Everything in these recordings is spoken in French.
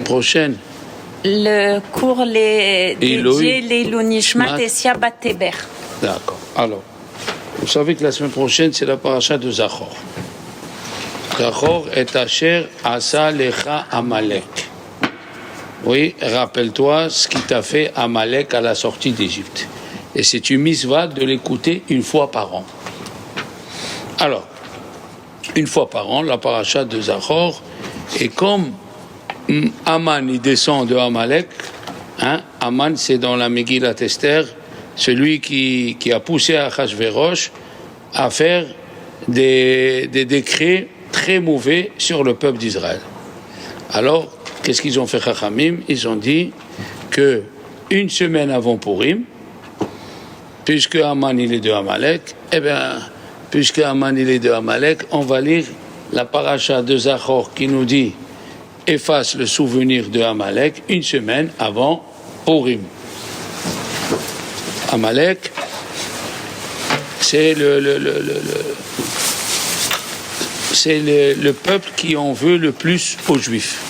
prochaine. Le cours dédié Leilou Nishmat et Bat Teber. D'accord. Alors, vous savez que la semaine prochaine, c'est la paracha de Zachor. Zachor est Asher Asa Lecha Amalek. Oui, rappelle-toi ce qui t'a fait Amalek à la sortie d'Égypte. Et c'est une mitzvah de l'écouter une fois par an. Alors, une fois par an, la paracha de Zachor, et comme Aman, il descend de Amalek, Aman, c'est dans la Megillat Esther, celui qui a poussé Achashverosh à faire des décrets très mauvais sur le peuple d'Israël. Alors, qu'est-ce qu'ils ont fait, Chachamim? Ils ont dit que une semaine avant Purim, puisque Aman il est de Amalek, puisque Aman il est de Amalek, on va lire la paracha de Zachor qui nous dit efface le souvenir de Amalek une semaine avant Purim. Amalek, c'est le peuple qui en veut le plus aux Juifs.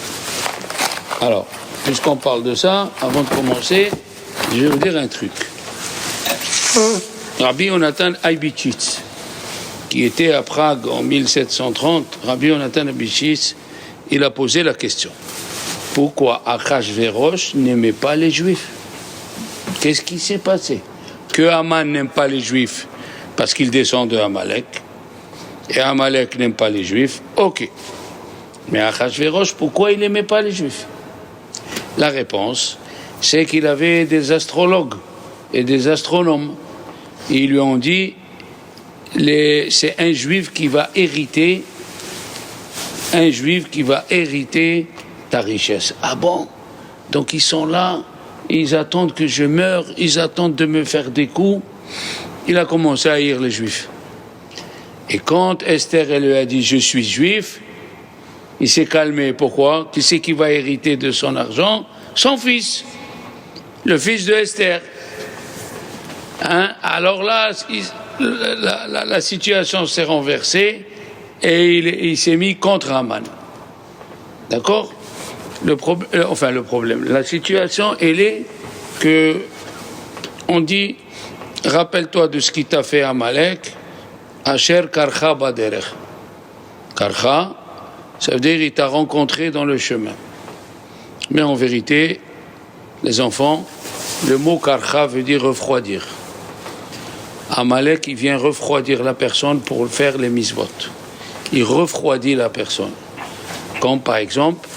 Alors, puisqu'on parle de ça, avant de commencer, je vais vous dire un truc. Rabbi Yonatan Aibitchitz, qui était à Prague en 1730, Rabbi Yonatan Aibitchitz, il a posé la question. Pourquoi Achashverosh n'aimait pas les Juifs? Qu'est-ce qui s'est passé? Que Haman n'aime pas les Juifs parce qu'il descend de Amalek, et Amalek n'aime pas les Juifs, ok. Mais Achashverosh, pourquoi il n'aimait pas les Juifs? La réponse, c'est qu'il avait des astrologues et des astronomes. Ils lui ont dit, c'est un Juif qui va hériter ta richesse. Ah bon? Donc ils sont là, ils attendent que je meure, ils attendent de me faire des coups. Il a commencé à haïr les Juifs. Et quand Esther elle lui a dit je suis juif, il s'est calmé. Pourquoi? Qui c'est qui va hériter de son argent? Son fils, le fils de Esther. Alors là, la situation s'est renversée et il s'est mis contre Haman. D'accord? Le problème, la situation, elle est que on dit, rappelle-toi de ce qui t'a fait Amalek, Asher Karcha Baderech. Karcha, ça veut dire il t'a rencontré dans le chemin. Mais en vérité, les enfants, le mot Karcha veut dire refroidir. Amalek, il vient refroidir la personne pour faire les misvot. Il refroidit la personne. Comme par exemple,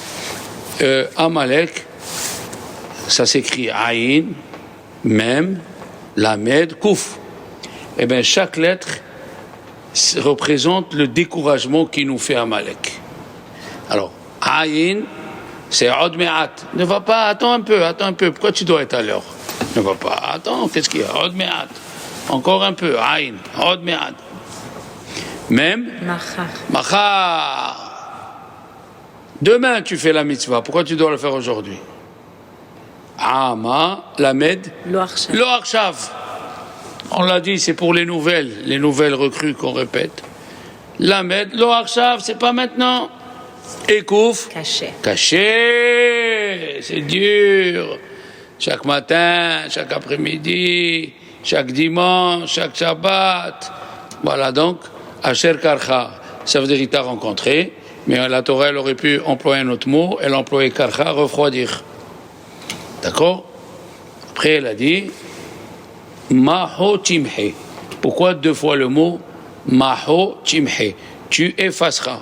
Amalek, ça s'écrit Aïn, Mem, Lamed, Kouf. Eh bien, chaque lettre représente le découragement qui nous fait Amalek. Alors, Aïn, c'est Od Me'at. Ne va pas, attends un peu. Pourquoi tu dois être à l'heure? Ne va pas, attends, qu'est-ce qu'il y a? Od Me'at. Encore un peu, Aïn, Od Me'at. Même Machar. Demain, tu fais la mitzvah. Pourquoi tu dois le faire aujourd'hui? Ama, Lamed, Lo Arshav. On l'a dit, c'est pour les nouvelles recrues qu'on répète. Lamed, Lo Arshav, c'est pas maintenant. Ekouf, caché. C'est dur. Chaque matin, chaque après-midi, chaque dimanche, chaque Shabbat. Voilà donc, Asher Karcha, ça veut dire qu'il t'a rencontré. Mais la Torah, elle aurait pu employer un autre mot, elle a employé karcha, refroidir. D'accord? Après, elle a dit Maho Timhe. Pourquoi deux fois le mot Maho Timhe? Tu effaceras.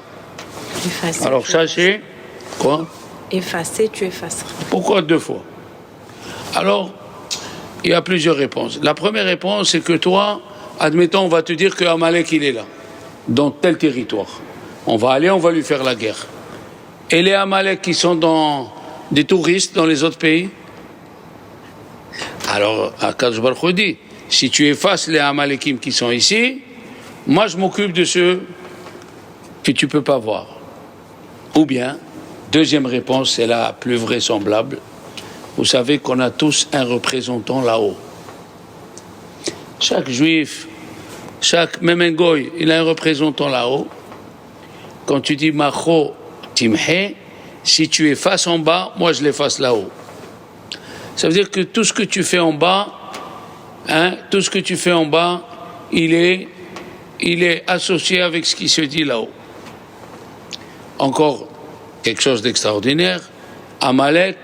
Alors, sachez quoi? Effacer, tu effaceras. Pourquoi deux fois? Alors, il y a plusieurs réponses. La première réponse, c'est que toi, admettons, on va te dire que Amalek, il est là, dans tel territoire. On va lui faire la guerre. Et les Amalek qui sont des touristes dans les autres pays? Alors, Akadosh Baruch Hu dit, si tu effaces les Amalekim qui sont ici, moi je m'occupe de ceux que tu ne peux pas voir. Ou bien, deuxième réponse, c'est la plus vraisemblable. Vous savez qu'on a tous un représentant là-haut. Chaque juif, même un goy, il a un représentant là-haut. Quand tu dis Macho Timhe, si tu es face en bas, moi je l'efface là-haut. Ça veut dire que tout ce que tu fais en bas, tout ce que tu fais en bas, il est associé avec ce qui se dit là-haut. Encore quelque chose d'extraordinaire, Amalek,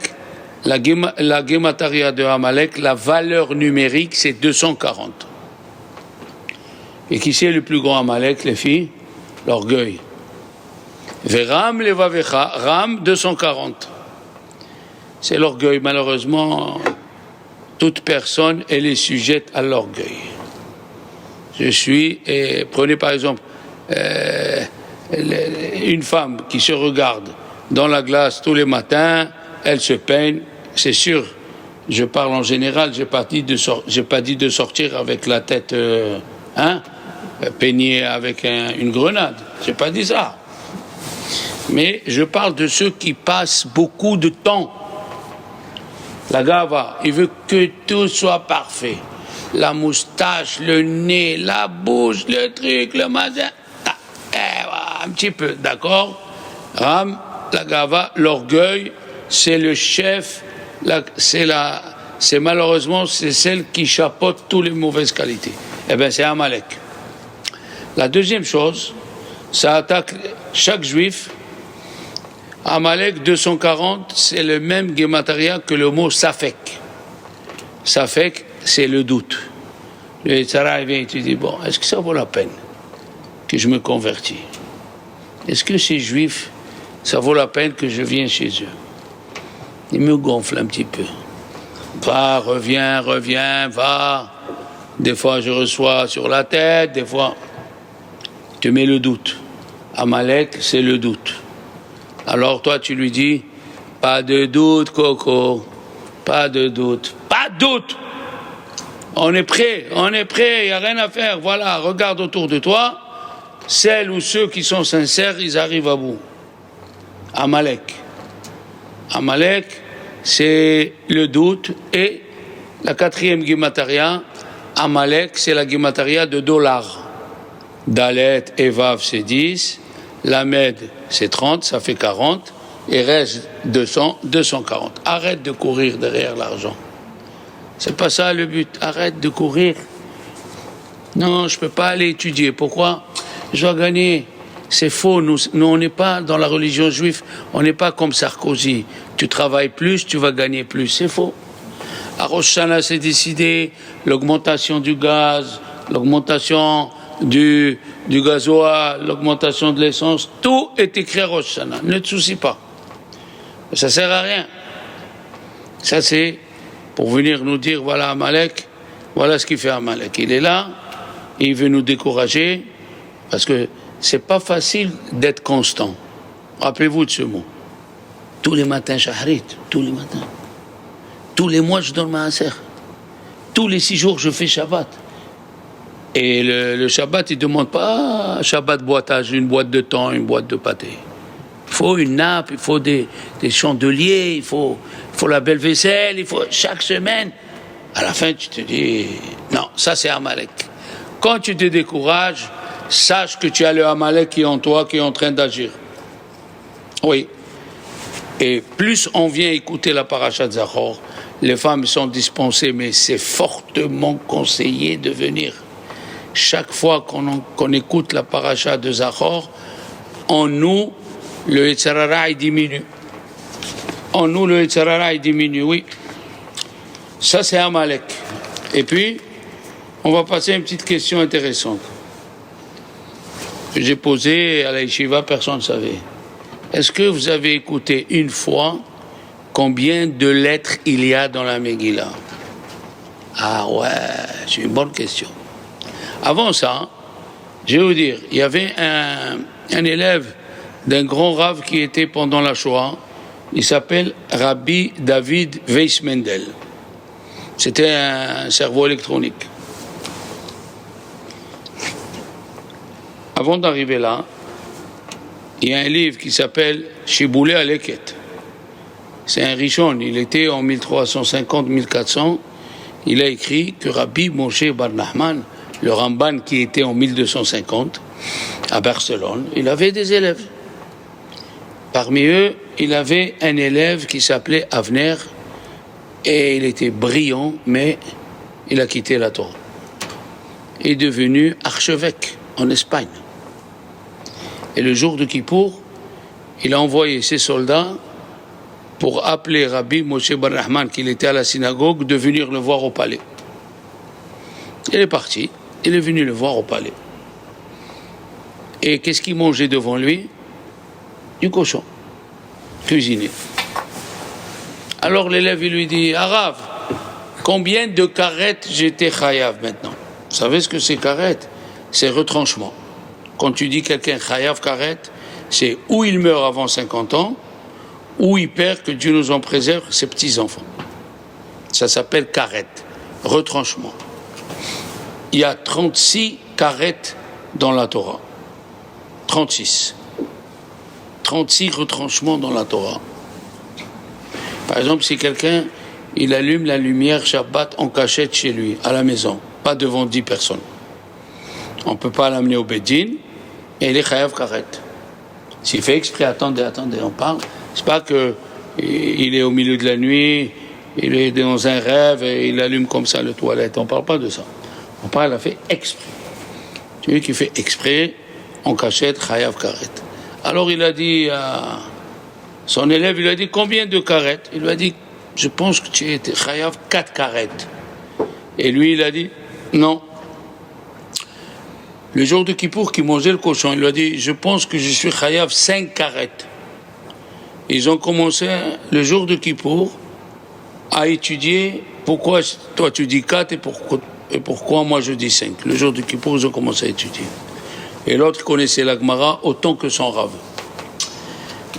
la Gemataria de Amalek, la valeur numérique, c'est 240. Et qui c'est le plus grand Amalek, les filles? L'orgueil. Veram levavecha, Ram 240. C'est l'orgueil. Malheureusement, toute personne, elle est sujette à l'orgueil. Prenez par exemple une femme qui se regarde dans la glace tous les matins, elle se peigne, c'est sûr, je parle en général, j'ai pas dit de sortir avec la tête peignée avec une grenade, j'ai pas dit ça. Mais je parle de ceux qui passent beaucoup de temps. La gava, il veut que tout soit parfait. La moustache, le nez, la bouche, le truc, le machin. Un petit peu, d'accord? Ram, la gava, l'orgueil, c'est le chef, c'est malheureusement, c'est celle qui chapeaute toutes les mauvaises qualités. Eh bien, c'est Amalek. La deuxième chose, ça attaque chaque juif. Amalek 240, c'est le même Gemataria que le mot Safek. Safek, c'est le doute. Le Tzara vient et tu dis, bon, est-ce que ça vaut la peine que je me convertis? Est-ce que ces juifs, ça vaut la peine que je vienne chez eux? Il me gonfle un petit peu. Va, reviens, va. Des fois, je reçois sur la tête, des fois, tu mets le doute. Amalek, c'est le doute. Alors toi, tu lui dis, pas de doute, Coco, pas de doute. Pas de doute! On est prêt, il n'y a rien à faire. Voilà, regarde autour de toi. Celles ou ceux qui sont sincères, ils arrivent à bout. Amalek. Amalek, c'est le doute. Et la quatrième Gemataria, Amalek, c'est la Gemataria de $. Dalet et Vav, c'est 10. Lamed, c'est 30, ça fait 40. Et reste 200, 240. Arrête de courir derrière l'argent. C'est pas ça le but. Arrête de courir. Non, je peux pas aller étudier. Pourquoi? Je dois gagner. C'est faux. Nous, on n'est pas dans la religion juive. On n'est pas comme Sarkozy. Tu travailles plus, tu vas gagner plus. C'est faux. À Rosh Hashanah, c'est décidé. L'augmentation du gaz, l'augmentation du gasoil, l'augmentation de l'essence. Tout est écrit à Rosh Hashanah. Ne te soucie pas. Ça sert à rien. Ça, c'est pour venir nous dire, voilà Amalek, voilà ce qu'il fait Amalek. Il est là, et il veut nous décourager, parce que c'est pas facile d'être constant. Rappelez-vous de ce mot. Tous les matins, Shahrit, tous les matins. Tous les mois, je donne ma Maaser. Tous les 6 jours, je fais Shabbat. Et le Shabbat, il ne demande pas Shabbat boitage, une boîte de thon, une boîte de pâté. Il faut une nappe, il faut des chandeliers, il faut la belle vaisselle, il faut chaque semaine. À la fin, tu te dis, non, ça c'est Amalek. Quand tu te décourages, sache que tu as le Amalek qui est en toi, qui est en train d'agir. Oui. Et plus on vient écouter la paracha de Zachor, les femmes sont dispensées, mais c'est fortement conseillé de venir. Chaque fois qu'on écoute la paracha de Zachor, en nous, le Yetzer Hara diminue. En nous, le Yetzer Hara diminue, oui. Ça, c'est Amalek. Et puis, on va passer à une petite question intéressante. J'ai posé à la yeshiva, personne ne savait. Est-ce que vous avez écouté une fois combien de lettres il y a dans la Megillah? Ah ouais, c'est une bonne question. Avant ça, je vais vous dire, il y avait un élève d'un grand rave qui était pendant la Shoah. Il s'appelle Rabbi David Weiss Mendel. C'était un cerveau électronique. Avant d'arriver là, il y a un livre qui s'appelle Shiboulé Aleket. C'est un Rishon, il était en 1350-1400. Il a écrit que Rabbi Moshe Bar Nachman, le Ramban qui était en 1250 à Barcelone, il avait des élèves. Parmi eux, il avait un élève qui s'appelait Avner, et il était brillant, mais il a quitté la Torah. Il est devenu archevêque en Espagne. Et le jour de Kippour, il a envoyé ses soldats pour appeler Rabbi Moshe Bar Nachman, qui était à la synagogue, de venir le voir au palais. Il est parti, il est venu le voir au palais. Et qu'est-ce qu'il mangeait devant lui? Du cochon, cuisiné. Alors l'élève, il lui dit, Arav, combien de carettes j'étais chayav maintenant? Vous savez ce que c'est carette? C'est retranchement. Quand tu dis quelqu'un chayav carette, c'est ou il meurt avant 50 ans, ou il perd, que Dieu nous en préserve, ses petits-enfants. Ça s'appelle carette, retranchement. Il y a 36 carettes dans la Torah. 36. 36 retranchements dans la Torah. Par exemple, si quelqu'un, il allume la lumière Shabbat en cachette chez lui, à la maison, pas devant 10 personnes. On ne peut pas l'amener au Bedin, et il est chayav karet. S'il fait exprès, attendez, on parle. C'est pas que il est au milieu de la nuit, il est dans un rêve et il allume comme ça le toilette. On parle pas de ça. On parle, il a fait exprès. Celui qui fait exprès, en cachette, chayav karet. Alors il a dit à son élève, il lui a dit combien de carettes? Il lui a dit, je pense que tu es chayav 4 carettes. Et lui, il a dit, non. Le jour de Kippour, qui mangeait le cochon, il lui a dit, je pense que je suis chayav 5 carettes. Ils ont commencé, le jour de Kippour, à étudier pourquoi toi tu dis 4 et pourquoi moi je dis 5. Le jour de Kippour, ils ont commencé à étudier. Et l'autre connaissait la Gemara autant que son Rav.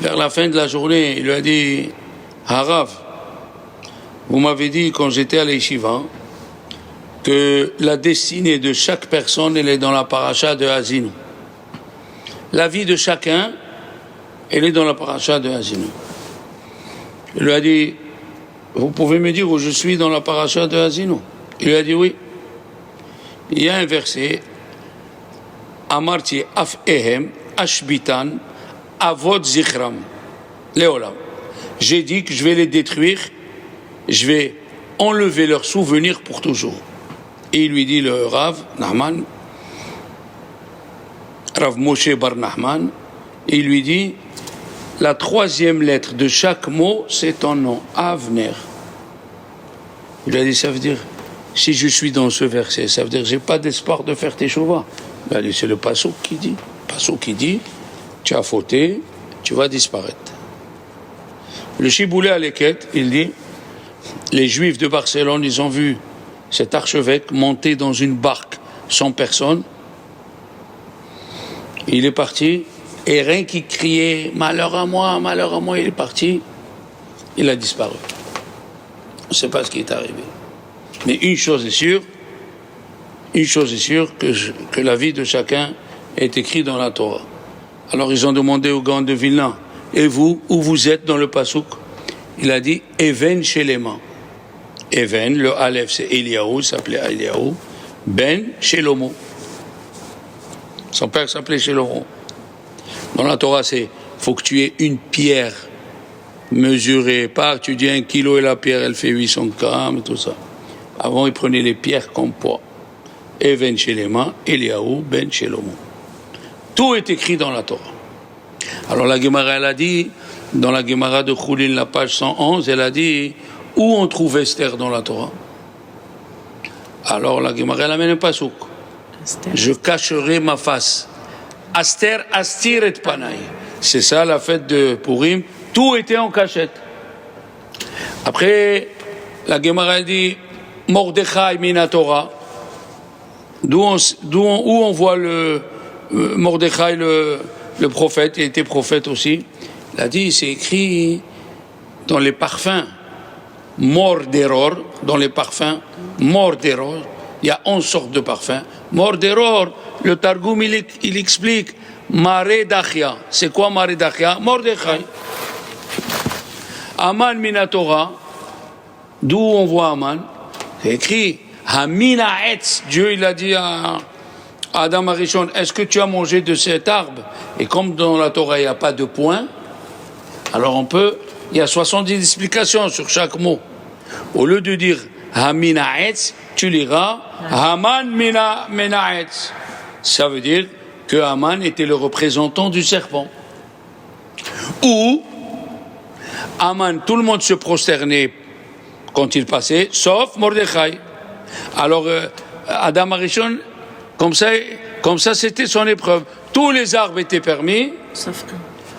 Vers la fin de la journée, il lui a dit, Harav, vous m'avez dit quand j'étais à l'Yeshiva que la destinée de chaque personne, elle est dans la paracha de Hazinu. La vie de chacun, elle est dans la paracha de Hazinu. Il lui a dit, vous pouvez me dire où je suis dans la paracha de Hazinu? Il lui a dit oui. Il y a un verset, Amarti af ehem ashbitan avot zichram leolam. J'ai dit que je vais les détruire, je vais enlever leurs souvenirs pour toujours. Et il lui dit le Rav Nachman, Rav Moshe Bar Nachman, il lui dit, la troisième lettre de chaque mot, c'est ton nom, Avner. Il lui a dit, ça veut dire, si je suis dans ce verset, ça veut dire, j'ai pas d'espoir de faire teshuva. Il a dit, c'est le passouk qui dit. Le passouk qui dit, tu as fauté, tu vas disparaître. Le Shiboulé à l'Eket, il dit, les Juifs de Barcelone, ils ont vu cet archevêque monter dans une barque sans personne. Il est parti, et rien qui criait malheur à moi, il est parti, il a disparu. On ne sait pas ce qui est arrivé. Mais une chose est sûre, que la vie de chacun est écrite dans la Torah. Alors ils ont demandé au Gaon de Vilna, et vous, où vous êtes dans le Passouk? Il a dit, Even Shelema. Even, le Aleph, c'est Eliaou, il s'appelait Eliaou. Ben Shelomo. Son père s'appelait Shelomo. Dans la Torah, c'est, faut que tu aies une pierre mesurée, pas tu dis 1 kilo et la pierre, elle fait 800 grammes et tout ça. Avant, ils prenaient les pierres comme poids. Even Shelema, Eliaou, Ben Shelomo. Tout est écrit dans la Torah. Alors la Gemara, elle a dit, dans la Gemara de Choulin, la page 111, elle a dit, où on trouve Esther dans la Torah? Alors la Gemara, elle amène un pasouk. Je cacherai ma face. Aster astir et panay. C'est ça la fête de Purim. Tout était en cachette. Après, la Gemara dit, Mordechai mina Torah. Où on voit le Mordechai, le prophète, il était prophète aussi. Il a dit, c'est écrit dans les parfums, Morderor, dans les parfums, Morderor, il y a 11 sortes de parfums. Morderor, le Targum, il explique, Mare Dachia. C'est quoi Mare Dachia? Mordechai. Aman Minatora, d'où on voit Aman, c'est écrit, Hamina Etz, Dieu il a dit à Adam Arishon, est-ce que tu as mangé de cet arbre? Et comme dans la Torah il n'y a pas de point, Alors il y a 70 explications sur chaque mot. Au lieu de dire Haminaetz, tu liras Haman Minaetz. Ça veut dire que Haman était le représentant du serpent. Ou Haman, tout le monde se prosternait quand il passait, sauf Mordechai. Alors Adam Arishon, comme ça c'était son épreuve. Tous les arbres étaient permis,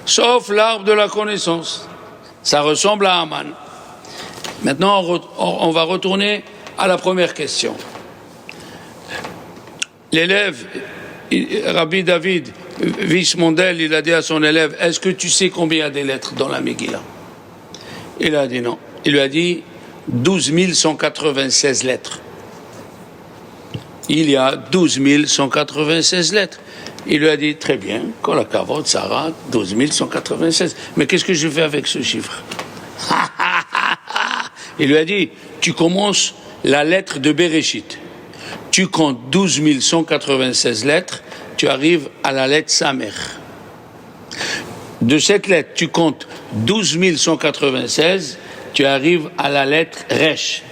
sauf l'arbre de la connaissance. Ça ressemble à Haman. Maintenant, on va retourner à la première question. L'élève, Rabbi David Wiesmondel, il a dit à son élève, est-ce que tu sais combien il y a des lettres dans la Megillah? Il a dit non. Il lui a dit 12 196 lettres. Il y a 12 196 lettres. Il lui a dit, très bien, Kol HaKavod, Sarah, 12 196. Mais qu'est-ce que je fais avec ce chiffre? Il lui a dit, tu commences la lettre de Bereshit. Tu comptes 12 196 lettres, tu arrives à la lettre Samer. De cette lettre, tu comptes 12 196, tu arrives à la lettre Resh.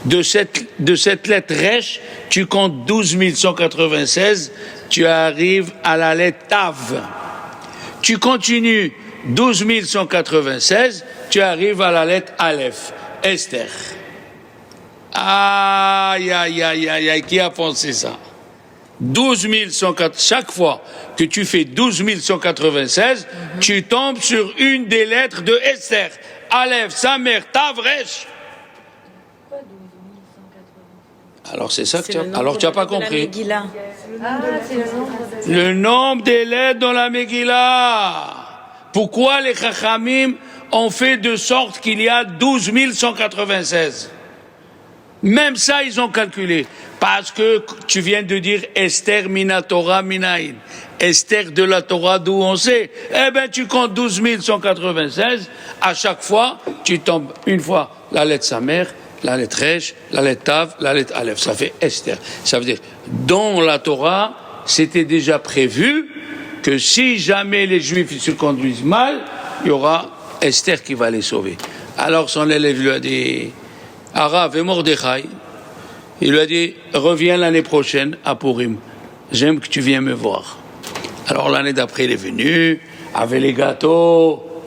De cette lettre Resh, tu comptes 12 196, tu arrives à la lettre Tav. Tu continues 12 196, tu arrives à la lettre Aleph, Esther. Aïe, aïe, aïe, aïe, aïe, qui a pensé ça? 12 196, chaque fois que tu fais 12 196, tu tombes sur une des lettres de Esther. Aleph, Samer, Tav, Resh. Alors c'est ça que tu n'as pas compris. Le nombre des lettres dans la Megillah. Pourquoi les Chachamim ont fait de sorte qu'il y a 12 196? Même ça, ils ont calculé. Parce que tu viens de dire Esther mina Torah minaïn. Esther de la Torah d'où on sait. Eh bien, tu comptes 12 196. À chaque fois, tu tombes une fois la lettre Samer, la lettre Resh, la lettre Tav, la lettre Aleph. Ça fait Esther. Ça veut dire, dans la Torah, c'était déjà prévu que si jamais les Juifs se conduisent mal, il y aura Esther qui va les sauver. Alors son élève lui a dit, Arav et Mordechai, il lui a dit, reviens l'année prochaine à Purim. J'aime que tu viennes me voir. Alors l'année d'après, il est venu, avec les gâteaux,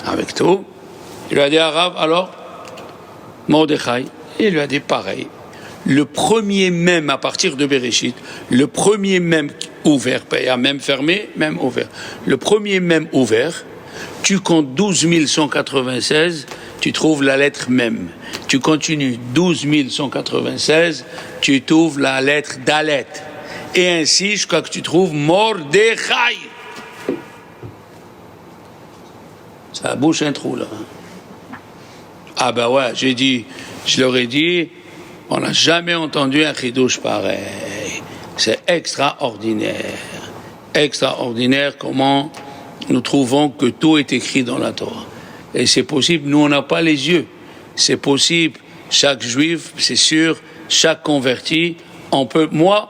avec tout. Il lui a dit, Arav, alors, Mordechai, il lui a dit pareil. Le premier même, à partir de Bereshit, le premier même ouvert, pas même fermé, même ouvert. Le premier même ouvert, tu comptes 12 196, tu trouves la lettre même. Tu continues 12 196, tu trouves la lettre Dalet. Et ainsi jusqu'à que tu trouves Mordechai. Ça bouche un trou là. Ah ben ouais, je leur ai dit, on n'a jamais entendu un chidouche pareil. C'est extraordinaire. Extraordinaire comment nous trouvons que tout est écrit dans la Torah. Et c'est possible, nous on n'a pas les yeux. C'est possible, chaque juif, c'est sûr, chaque converti, on peut. Moi,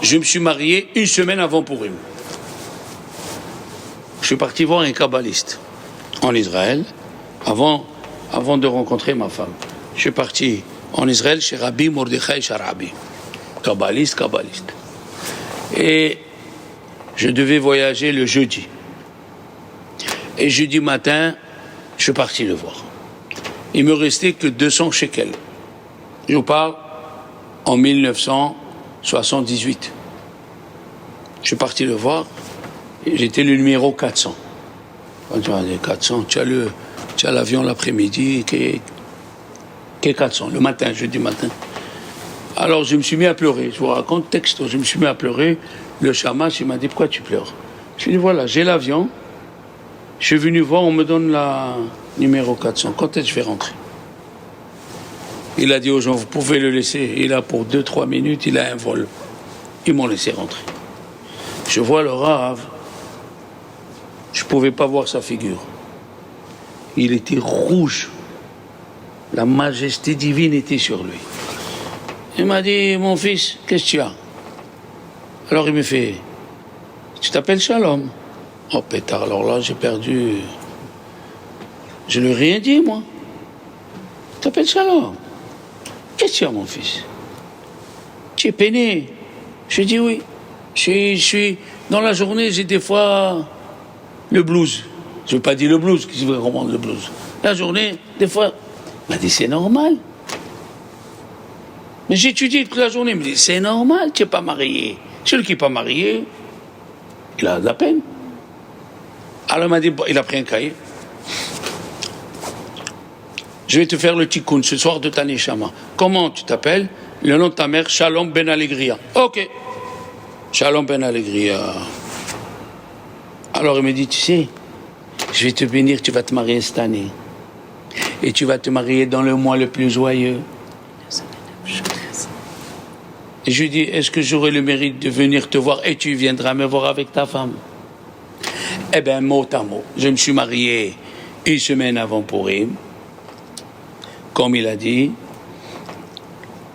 je me suis marié une semaine avant Purim. Je suis parti voir un kabbaliste en Israël, avant de rencontrer ma femme. Je suis parti en Israël chez Rabbi Mordechai Sharabi, kabbaliste. Et je devais voyager le jeudi. Et jeudi matin, je suis parti le voir. Il me restait que 200 shekels. Je vous parle en 1978. Je suis parti le voir. J'étais le numéro 400. Quand tu as 400, tu as l'avion l'après-midi qui est 400, le matin, jeudi matin. Alors je me suis mis à pleurer. Je vous raconte texto. Je me suis mis à pleurer. Le shamash, il m'a dit, pourquoi tu pleures? Je lui ai dit, voilà, j'ai l'avion. Je suis venu voir, on me donne la numéro 400. Quand est-ce que je vais rentrer? Il a dit aux gens, vous pouvez le laisser. Il a pour 2-3 minutes, il a un vol. Ils m'ont laissé rentrer. Je vois le Rav. Je ne pouvais pas voir sa figure. Il était rouge. La majesté divine était sur lui. Il m'a dit, mon fils, qu'est-ce que tu as? Alors il me fait, tu t'appelles Shalom? Oh pétard, alors là j'ai perdu. Je lui ai rien dit, moi. Tu t'appelles Shalom. Qu'est-ce que tu as, mon fils? Tu es peiné? Je dis oui. Je suis dans la journée, j'ai des fois le blues. Je ne veux pas dire le blues, qui veut comprendre le blues. La journée, des fois, il m'a dit c'est normal. Mais j'étudie toute la journée, il me dit c'est normal, tu n'es pas marié. Celui qui n'est pas marié, il a de la peine. Alors il m'a dit, il a pris un cahier. Je vais te faire le tikkun ce soir de ta neshama. Comment tu t'appelles? Le nom de ta mère, Shalom Ben Allegria. Ok. Shalom Ben Allegria. Alors il me dit, tu sais, je vais te bénir, tu vas te marier cette année. Et tu vas te marier dans le mois le plus joyeux. Et je lui dis, est-ce que j'aurai le mérite de venir te voir et tu viendras me voir avec ta femme? Eh bien, mot à mot, je me suis marié une semaine avant Purim, comme il a dit.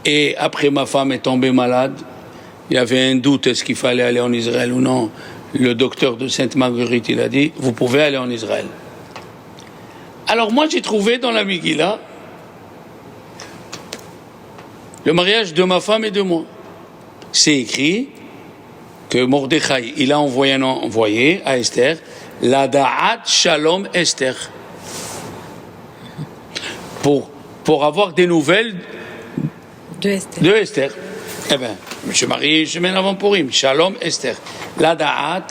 Et après, ma femme est tombée malade. Il y avait un doute, est-ce qu'il fallait aller en Israël ou non? Le docteur de Sainte-Marguerite, il a dit, vous pouvez aller en Israël. Alors moi, j'ai trouvé dans la Megillah le mariage de ma femme et de moi. C'est écrit que Mordechai, il a envoyé à Esther la Da'at Shalom Esther pour avoir des nouvelles de Esther. Eh bien, je me suis marié une semaine avant Purim, Shalom Esther. La Da'at,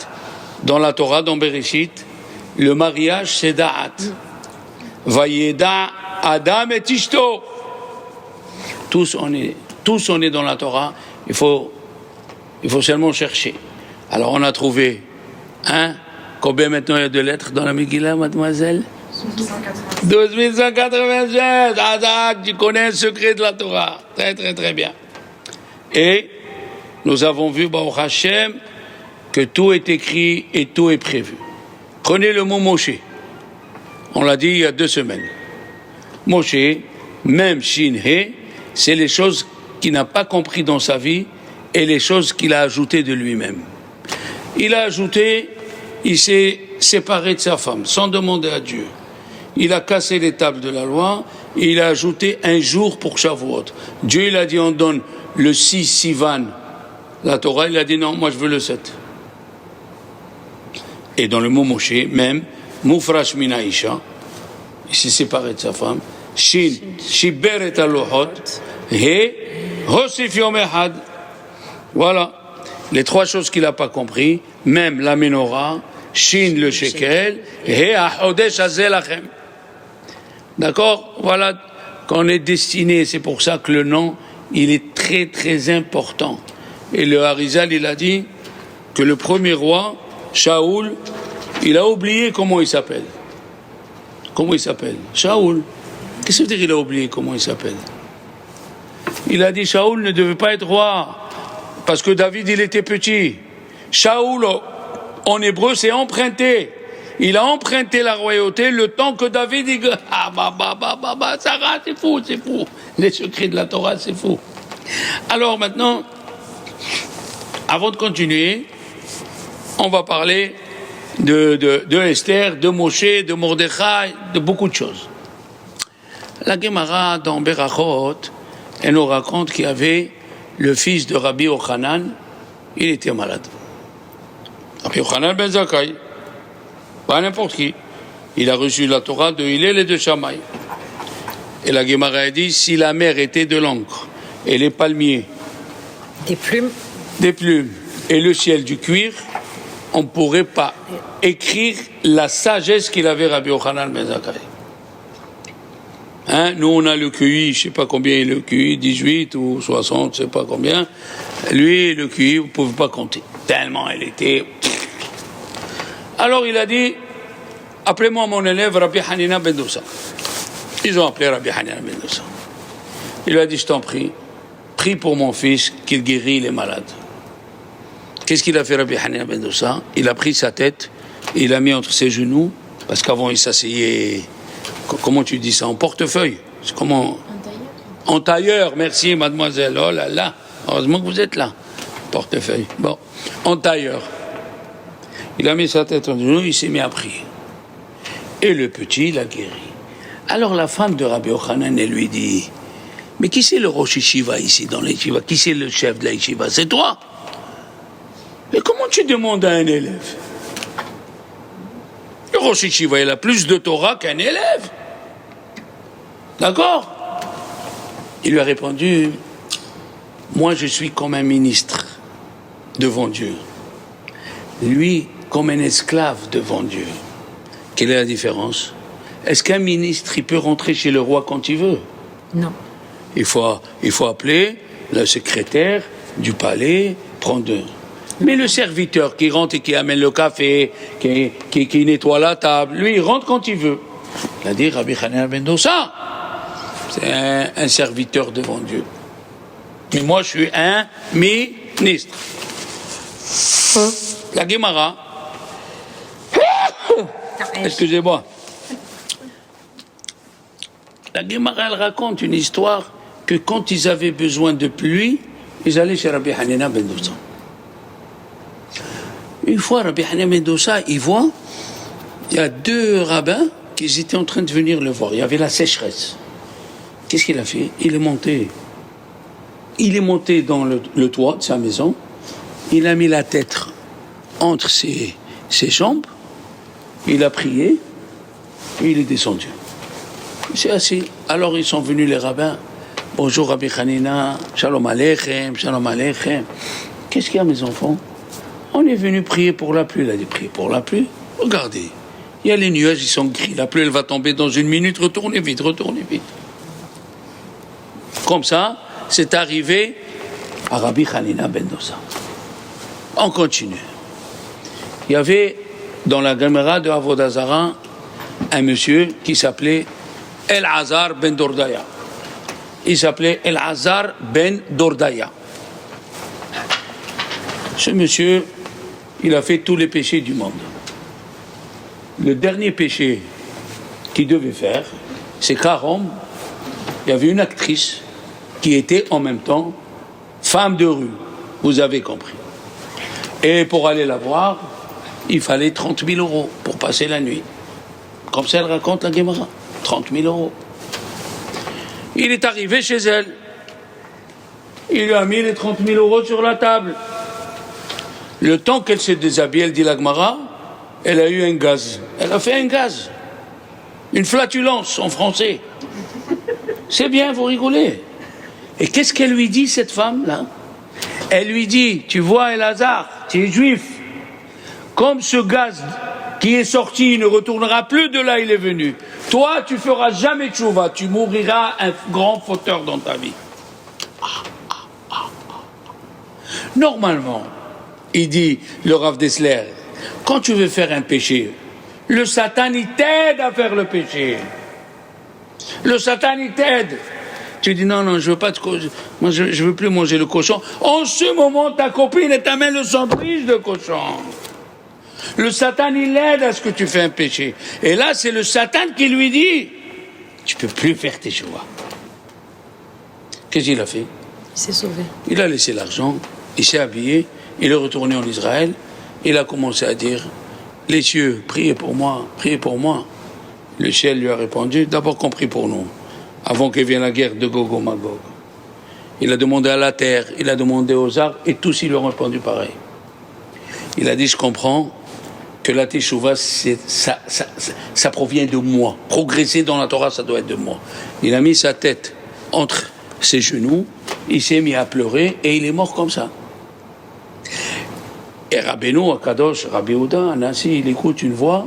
dans la Torah, dans Bereshit, le mariage c'est Da'at. Vayeda Adam et Ishto. Tous on est dans la Torah, il faut seulement chercher. Alors on a trouvé, combien maintenant il y a de lettres dans la Megillah, mademoiselle? 12 196. Tu connais le secret de la Torah. Très très très bien. Et nous avons vu, Baruch Hashem, que tout est écrit et tout est prévu. Prenez le mot Moshe. On l'a dit il y a 2 semaines. Moshe, même Shin He, c'est les choses qu'il n'a pas compris dans sa vie et les choses qu'il a ajoutées de lui-même. Il a ajouté, il s'est séparé de sa femme sans demander à Dieu. Il a cassé les tables de la loi et il a ajouté un jour pour Shavuot. Dieu, il a dit, on donne le 6 Sivan. La Torah, il a dit, non, moi je veux le 7. Et dans le mot Moshe, même, Mufrash Mina Isha, il s'est séparé de sa femme. Shin, Shiber et Alohot, He, Hosif Yom Echad. Voilà. Les 3 choses qu'il n'a pas compris, même la menorah, Shin le shekel, He, Ahodesh Hazel Lachem. D'accord? Voilà qu'on est destiné, c'est pour ça que le nom, il est très très important. Et le Harizal, il a dit que le premier roi, Shaoul, il a oublié comment il s'appelle. Comment il s'appelle? Shaoul. Qu'est-ce que ça veut dire il a oublié comment il s'appelle? Il a dit Shaoul ne devait pas être roi parce que David il était petit. Shaoul en hébreu c'est emprunté. Il a emprunté la royauté le temps que David dit Sarah, c'est fou. Les secrets de la Torah, c'est fou. Alors maintenant, avant de continuer, on va parler de Esther, de Moshe, de Mordechai, de beaucoup de choses. La Gemara dans Berachot, elle nous raconte qu'il y avait le fils de Rabbi Yochanan, il était malade. Rabbi Yochanan ben Zakkai, pas n'importe qui. Il a reçu la Torah de Hillel et de Shammai. Et la Gemara a dit, si la mer était de l'encre, et les palmiers, des plumes, et le ciel du cuir, on ne pourrait pas écrire la sagesse qu'il avait Rabbi Yochanan ben Zakkai. Nous on a le QI, je ne sais pas combien est le QI, 18 ou 60, je ne sais pas combien. Lui, le QI, vous ne pouvez pas compter. Tellement elle était... Alors il a dit, appelez-moi mon élève Rabbi Hanina ben Dossa. Ils ont appelé Rabbi Hanina ben Dossa. Il lui a dit, je t'en prie, prie pour mon fils qu'il guérit les malades. Qu'est-ce qu'il a fait Rabbi Hanina ben Dossa? Il a pris sa tête, il l'a mis entre ses genoux, parce qu'avant il s'asseyait, comment tu dis ça, en portefeuille? C'est comment? En tailleur, merci mademoiselle, oh là là, heureusement que vous êtes là. Portefeuille, bon, en tailleur. Il a mis sa tête en genoux, il s'est mis à prier. Et le petit, il a guéri. Alors la femme de Rabbi Yochanan, elle lui dit, mais qui c'est le Rosh Yeshiva ici dans l'Yeshiva? Qui c'est le chef de la Yeshiva? C'est toi? Mais comment tu demandes à un élève? Le Rosh Yeshiva, il a plus de Torah qu'un élève. D'accord? Il lui a répondu, moi je suis comme un ministre devant Dieu. Lui, comme un esclave devant Dieu. Quelle est la différence? Est-ce qu'un ministre, il peut rentrer chez le roi quand il veut? Non. Il faut appeler le secrétaire du palais, prendre... Mais le serviteur qui rentre et qui amène le café, qui nettoie la table, lui, il rentre quand il veut. Il a dit Rabbi Hanina ben Dosa, c'est un serviteur devant Dieu. Mais moi, je suis un ministre. La Gemara. Excusez-moi. La Gemara, elle raconte une histoire que quand ils avaient besoin de pluie, ils allaient chez Rabbi Hanina ben Dosa. Une fois, Rabbi Hanina ben Dosa, il voit, il y a 2 rabbins qui étaient en train de venir le voir. Il y avait la sécheresse. Qu'est-ce qu'il a fait? Il est monté dans le toit de sa maison, il a mis la tête entre ses jambes, il a prié, et il est descendu. Il s'est assis. Alors ils sont venus les rabbins. Bonjour Rabbi Hanina, shalom aleichem, shalom aleichem. Qu'est-ce qu'il y a mes enfants? On est venu prier pour la pluie. Il a dit prier pour la pluie. Regardez, il y a les nuages, ils sont gris. La pluie, elle va tomber dans 1 minute. Retournez vite, retournez vite. Comme ça, c'est arrivé à Rabbi Hanina ben Dosa. On continue. Il y avait dans la Gemara de Avodah Zarah un monsieur qui s'appelait El-Azar ben Dordaya. Il s'appelait El-Azar ben Dordaya. Ce monsieur, il a fait tous les péchés du monde. Le dernier péché qu'il devait faire, c'est qu'à Rome, il y avait une actrice qui était en même temps femme de rue. Vous avez compris. Et pour aller la voir, il fallait 30 000 euros pour passer la nuit. Comme ça, elle raconte la Gemara. 30 000 euros. Il est arrivé chez elle. Il lui a mis les 30 000 euros sur la table. Le temps qu'elle s'est déshabillée, elle dit la Gemara, elle a eu un gaz. Elle a fait un gaz. Une flatulence en français. C'est bien, vous rigolez. Et qu'est-ce qu'elle lui dit, cette femme-là? Elle lui dit, tu vois, El-Azar, tu es juif. Comme ce gaz qui est sorti, il ne retournera plus de là il est venu. Toi, tu feras jamais tchouva, tu mouriras un grand fauteur dans ta vie. Normalement, il dit le Rav Dessler, quand tu veux faire un péché, le Satan il t'aide à faire le péché. Le Satan il t'aide. Tu dis non, je veux pas moi je veux plus manger le cochon. En ce moment, ta copine elle t'amène le sandwich de cochon. Le Satan, il aide à ce que tu fais un péché. Et là, c'est le Satan qui lui dit, tu peux plus faire tes choix. Qu'est-ce qu'il a fait? Il s'est sauvé. Il a laissé l'argent, il s'est habillé, il est retourné en Israël, il a commencé à dire, les cieux, priez pour moi, priez pour moi. Le ciel lui a répondu, d'abord qu'on prie pour nous, avant que vienne la guerre de Gog et Magog. Il a demandé à la terre, il a demandé aux arbres, et tous ils lui ont répondu pareil. Il a dit, je comprends que la teshuva, ça provient de moi. Progresser dans la Torah, ça doit être de moi. Il a mis sa tête entre ses genoux, il s'est mis à pleurer, et il est mort comme ça. Et Rabbeinu Akadosh, Rabbi Yehuda, Anassi, il écoute une voix,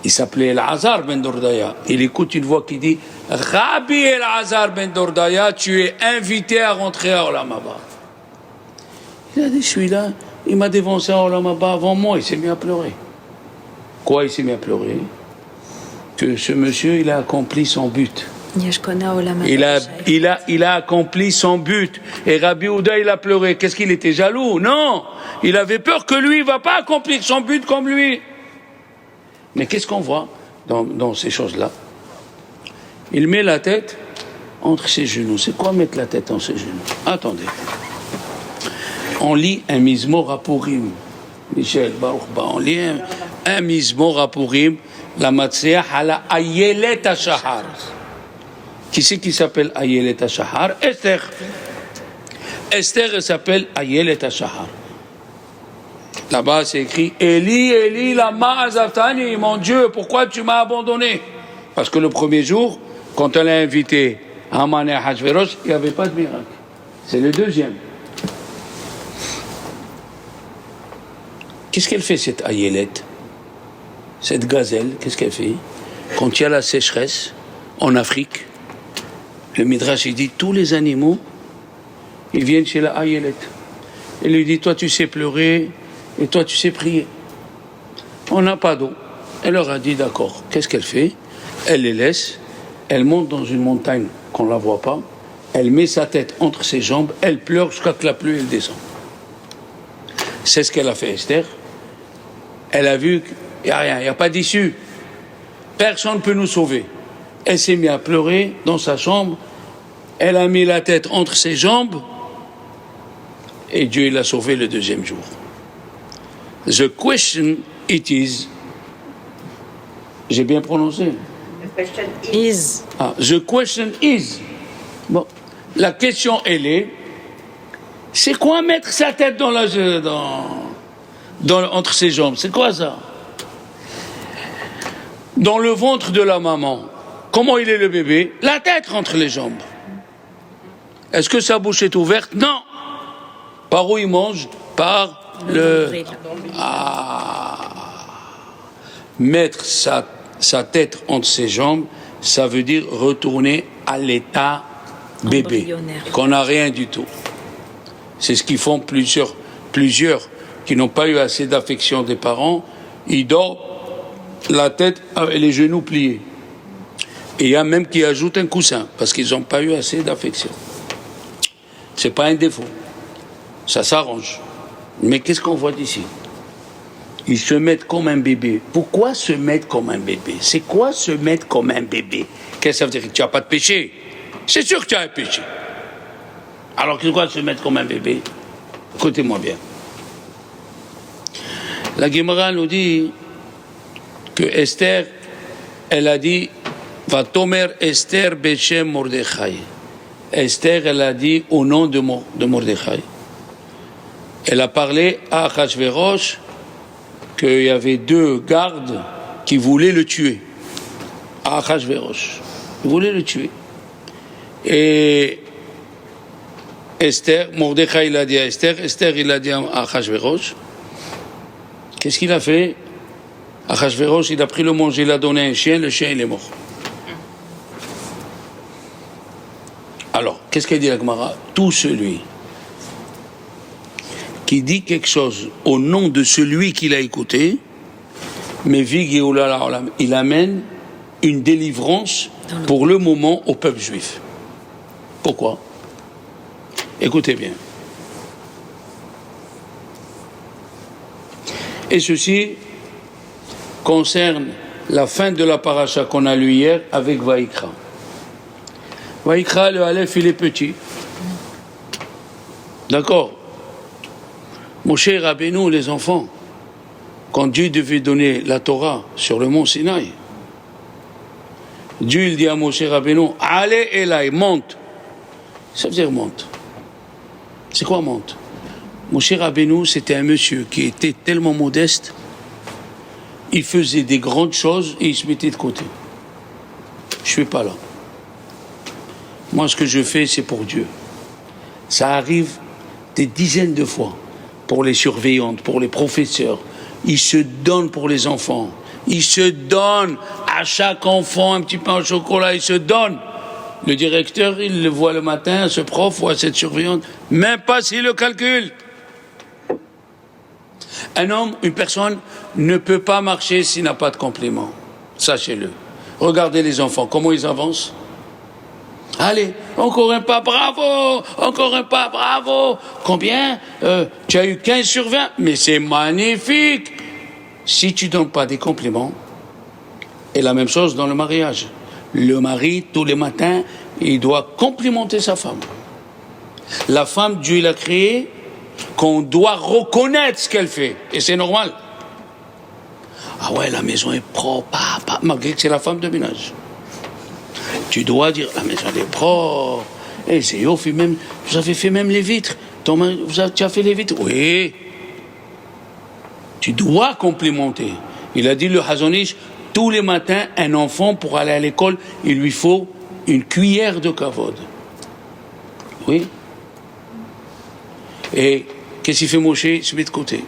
il s'appelait El-Azar ben Dordaya, il écoute une voix qui dit, Rabbi El-Azar ben Dordaya, tu es invité à rentrer à Olam Haba. Il a dit, je suis là. Il m'a dévancé à Olam Haba avant moi, il s'est mis à pleurer. Quoi, il s'est mis à pleurer? Que ce monsieur, il a accompli son but. Il a accompli son but. Et Rabbi Yehuda, il a pleuré. Qu'est-ce qu'il était jaloux? Non! Il avait peur que lui, il ne va pas accomplir son but comme lui. Mais qu'est-ce qu'on voit dans ces choses-là? Il met la tête entre ses genoux. C'est quoi mettre la tête entre ses genoux? Attendez. On lit un Mizmor à Purim. Michel, Baruch, on lit un Mizmor à Purim, la Matseah à la Ayelet HaShahar. Qui c'est qui s'appelle Ayelet HaShahar? Esther. Esther, elle s'appelle Ayelet HaShahar. Là-bas, c'est écrit Eli, Eli, lama azavtani, mon Dieu, pourquoi tu m'as abandonné? Parce que le premier jour, quand elle a invité Haman et Ahashverosh, il n'y avait pas de miracle. C'est le deuxième. Qu'est-ce qu'elle fait, cette Ayelet? Cette gazelle, qu'est-ce qu'elle fait? Quand il y a la sécheresse en Afrique, le Midrash, il dit tous les animaux, ils viennent chez la Ayelet. Il lui dit, toi tu sais pleurer et toi tu sais prier. On n'a pas d'eau. Elle leur a dit, d'accord. Qu'est-ce qu'elle fait? Elle les laisse, elle monte dans une montagne qu'on ne la voit pas, elle met sa tête entre ses jambes, elle pleure jusqu'à que la pluie elle descend. C'est ce qu'elle a fait, Esther. Elle a vu qu'il n'y a rien, il n'y a pas d'issue. Personne ne peut nous sauver. Elle s'est mise à pleurer dans sa chambre, elle a mis la tête entre ses jambes, et Dieu l'a sauvée le deuxième jour. The question it is, j'ai bien prononcé. The question is. The question is. Bon, la question elle est, c'est quoi mettre sa tête entre ses jambes? C'est quoi ça? Dans le ventre de la maman, comment il est le bébé? La tête entre les jambes. Est-ce que sa bouche est ouverte? Non. Par où il mange? Par le... Mettre sa tête entre ses jambes, ça veut dire retourner à l'état bébé, qu'on n'a rien du tout. C'est ce qu'ils font plusieurs qui n'ont pas eu assez d'affection des parents. Ils dorment la tête avec les genoux pliés. Et il y a même qui ajoutent un coussin parce qu'ils n'ont pas eu assez d'affection. C'est pas un défaut. Ça s'arrange. Mais qu'est-ce qu'on voit d'ici? Ils se mettent comme un bébé. Pourquoi se mettre comme un bébé? C'est quoi se mettre comme un bébé? Qu'est-ce que ça veut dire? Que tu n'as pas de péché? C'est sûr que tu as un péché. Alors c'est quoi se mettre comme un bébé? Écoutez-moi bien. La Gemara nous dit que Esther, elle a dit Vatomer Esther Bechem Mordechai. Esther, elle a dit au nom de Mordechai. Elle a parlé à Achashverosh qu'il y avait deux gardes qui voulaient le tuer. À Achashverosh. Ils voulaient le tuer. Et Esther, Mordechai il a dit à Esther, Esther il a dit à Achashverosh. Qu'est-ce qu'il a fait? Achashverosh, il a pris le manger, il a donné un chien, le chien il est mort. Alors, qu'est-ce qu'elle dit la Gemara? Tout celui qui dit quelque chose au nom de celui qu'il a écouté, mais il amène une délivrance pour le moment au peuple juif. Pourquoi? Écoutez bien. Et ceci concerne la fin de la paracha qu'on a lue hier avec Vaïkra. Vaïkra, le Aleph, il est petit. D'accord? Moshe Rabbeinu, les enfants, quand Dieu devait donner la Torah sur le mont Sinaï, Dieu il dit à Moshe Rabbeinu, allez Elai, monte. Ça veut dire monte. C'est quoi monte? Moshe Rabbeinu, c'était un monsieur qui était tellement modeste, il faisait des grandes choses et il se mettait de côté. Je ne suis pas là. Moi, ce que je fais, c'est pour Dieu. Ça arrive des dizaines de fois pour les surveillantes, pour les professeurs. Ils se donnent pour les enfants. Ils se donnent à chaque enfant un petit pain au chocolat. Ils se donnent. Le directeur, il le voit le matin, ce prof voit cette surveillante, même pas s'il le calcule. Un homme, une personne, ne peut pas marcher s'il n'a pas de compliment. Sachez-le. Regardez les enfants, comment ils avancent. Allez, encore un pas, bravo. Encore un pas, bravo. Combien? Tu as eu 15 sur 20. Mais c'est magnifique. Si tu ne donnes pas des compliments, et la même chose dans le mariage. Le mari, tous les matins, il doit complimenter sa femme. La femme, Dieu l'a créée qu'on doit reconnaître ce qu'elle fait. Et c'est normal. Ah ouais, la maison est propre, malgré que c'est la femme de ménage. Tu dois dire, la maison est propre. Et c'est même, vous avez fait même les vitres. Tu as fait les vitres? Oui. Tu dois complimenter. Il a dit, le Hazonish, tous les matins, un enfant, pour aller à l'école, il lui faut une cuillère de kavod. Oui. Et qu'est-ce qu'il fait Moshe? Il se met de côté.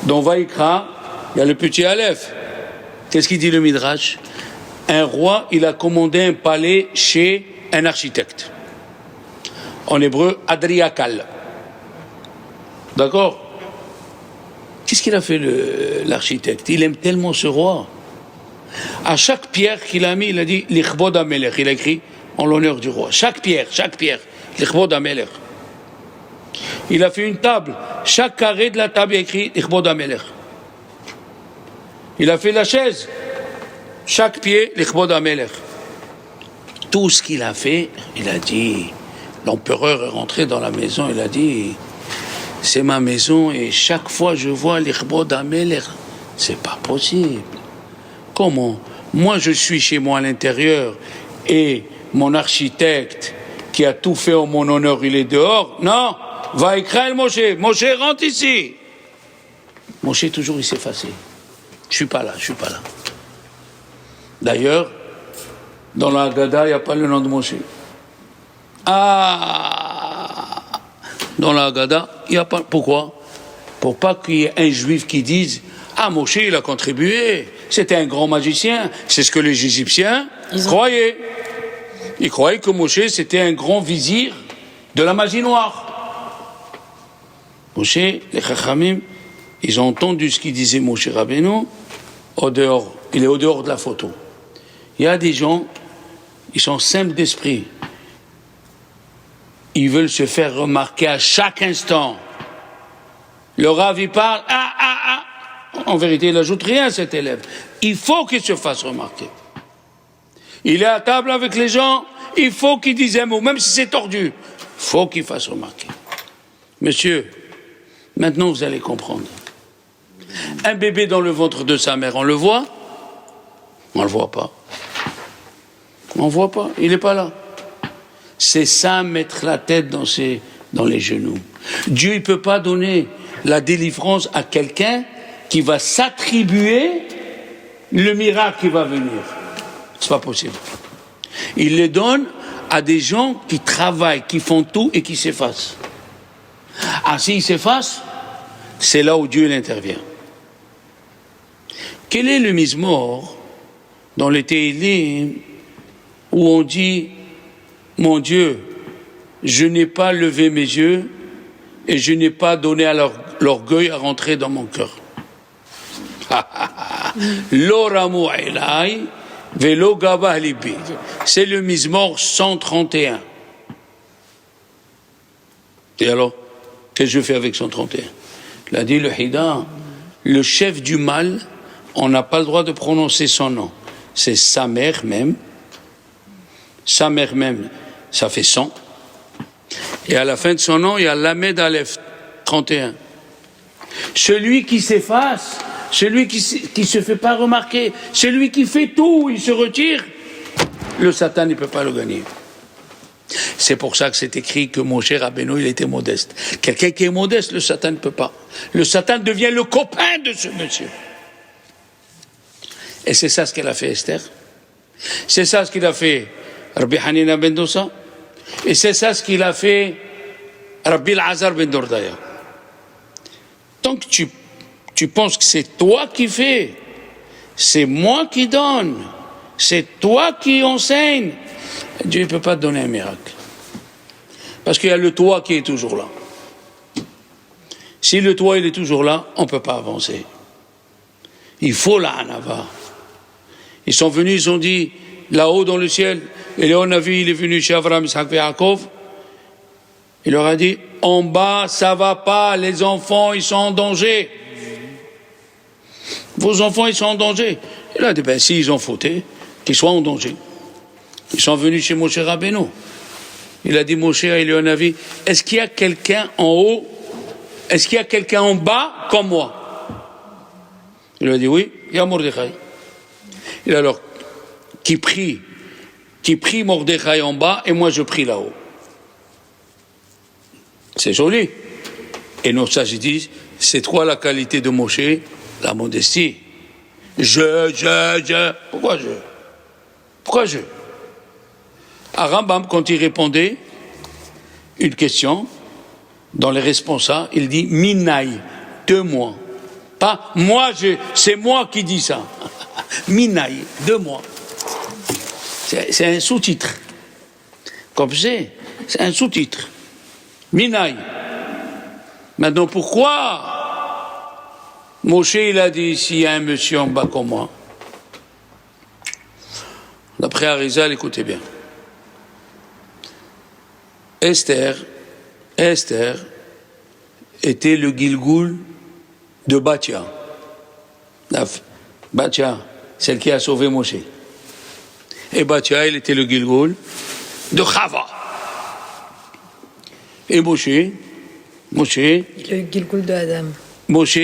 Dans Vaïkra, il y a le petit Aleph. Qu'est-ce qu'il dit le Midrash? Un roi, il a commandé un palais chez un architecte. En hébreu, Adriakal. D'accord? Qu'est-ce qu'il a fait l'architecte? Il aime tellement ce roi. À chaque pierre qu'il a mis, il a dit Lichbod Amelech. Il a écrit en l'honneur du roi. Chaque pierre, Lichbod Amelech. Il a fait une table. Chaque carré de la table, il a écrit Lichbod Amelech. Il a fait la chaise. Chaque pied, Lichbod Amelech. Tout ce qu'il a fait, il a dit, l'empereur est rentré dans la maison, il a dit, c'est ma maison et chaque fois je vois Lichbod Amelech. C'est pas possible. Comment? Moi je suis chez moi à l'intérieur et mon architecte qui a tout fait en mon honneur, il est dehors. Non, va écrire Moshe. Moshe rentre ici. Moshe toujours il s'est effacé. Je suis pas là. D'ailleurs, dans la Haggadah, il n'y a pas le nom de Moshe. Dans la Haggadah, il n'y a pas. Pourquoi? Pour pas qu'il y ait un juif qui dise Moshe, il a contribué. C'était un grand magicien. C'est ce que les Égyptiens croyaient. Ils croyaient que Moshe, c'était un grand vizir de la magie noire. Moshe, les Chachamim, ils ont entendu ce qu'il disait Moshe Rabbeinu au dehors. Il est au dehors de la photo. Il y a des gens, ils sont simples d'esprit. Ils veulent se faire remarquer à chaque instant. Le Rav, il parle, En vérité, il n'ajoute rien à cet élève. Il faut qu'il se fasse remarquer. Il est à table avec les gens, il faut qu'il dise un mot, même si c'est tordu. Il faut qu'il fasse remarquer. Monsieur, maintenant vous allez comprendre. Un bébé dans le ventre de sa mère, on le voit? On le voit pas. On ne voit pas, il n'est pas là. C'est ça, mettre la tête dans les genoux. Dieu ne peut pas donner la délivrance à quelqu'un qui va s'attribuer le miracle qui va venir. C'est pas possible. Il les donne à des gens qui travaillent, qui font tout et qui s'effacent. S'ils s'effacent, c'est là où Dieu intervient. Quel est le Mizmor dans les Tehillim où on dit « Mon Dieu, je n'ai pas levé mes yeux et je n'ai pas donné à l'orgueil à rentrer dans mon cœur. » L'oramu elai velo gabah libi. C'est le Mizmor 131. Et alors, qu'est-ce que je fais avec 131? Il a dit le Hida, le chef du mal, on n'a pas le droit de prononcer son nom. C'est sa mère même. Sa mère même, ça fait 100. Et à la fin de son nom, il y a Lamed Aleph 31. Celui qui s'efface, celui qui se fait pas remarquer, celui qui fait tout, il se retire, le Satan ne peut pas le gagner. C'est pour ça que c'est écrit que Moshe Rabbeinu, il était modeste. Quelqu'un qui est modeste, le Satan ne peut pas. Le Satan devient le copain de ce monsieur. Et c'est ça ce qu'elle a fait Esther. C'est ça ce qu'il a fait Rabbi Hanina ben Dosa. Et c'est ça ce qu'il a fait Rabbi Al-Azar ben Dordaya. Tant que tu penses que c'est toi qui fais, c'est moi qui donne, c'est toi qui enseigne, Dieu ne peut pas te donner un miracle. Parce qu'il y a le toi qui est toujours là. Si le toi il est toujours là, on ne peut pas avancer. Il faut la hanava. Ils sont venus, ils ont dit, là-haut dans le ciel, et là on a vu, il est venu chez Avraham, Isaac et Yaakov, il leur a dit, en bas, ça va pas, les enfants, ils sont en danger. Vos enfants, ils sont en danger. Il a dit, si ils ont fauté, qu'ils soient en danger. Ils sont venus chez Moshe Rabbeinu. Il a dit, Moshe, il y a un avis, est-ce qu'il y a quelqu'un en haut est-ce qu'il y a quelqu'un en bas comme moi? Il lui a dit oui, il y a Mordechai. Et alors, qui prie Mordechai en bas et moi je prie là-haut. C'est joli. Et nos sages disent, c'est quoi la qualité de Moshe? La modestie. Pourquoi je? À Rambam, quand il répondait une question, dans les responsables, il dit Minaï, de moi. Pas moi, c'est moi qui dis ça. Minaï, de moi. C'est un sous-titre. Comme c'est un sous-titre. Minaï. Maintenant, pourquoi Moshe, il a dit, s'il y a un monsieur en bas comme moi, d'après Arizal, écoutez bien. Esther était le Gilgoul de Batia. Batia, celle qui a sauvé Moshe. Et Batia, il était le Gilgoul de Chava. Et Moshe, le Gilgoul de Adam. Moshe,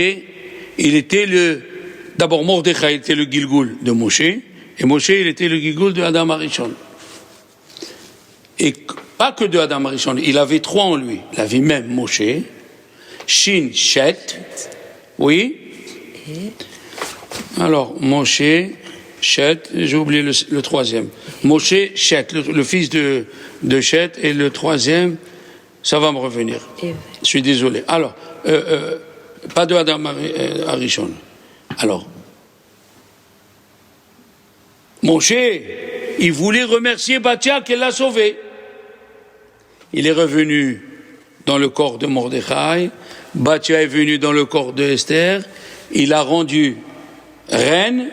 il était d'abord Mordechai était le Gilgoul de Moshe, et Moshe, il était le Gilgoul de Adam Arishon. Et pas que de Adam Arishon, il avait 3 en lui. Il avait même Moshe, Shin, Shet, oui. Alors, Moshe, Shet, j'ai oublié le 3e. Moshe, Shet, le fils de Shet, et le 3e, ça va me revenir. Je suis désolé. Alors, pas de Adam Arishon. Alors, Moshe, il voulait remercier Batia qu'elle l'a sauvé. Il est revenu dans le corps de Mordechai, Batia est venu dans le corps de Esther, il a rendu reine,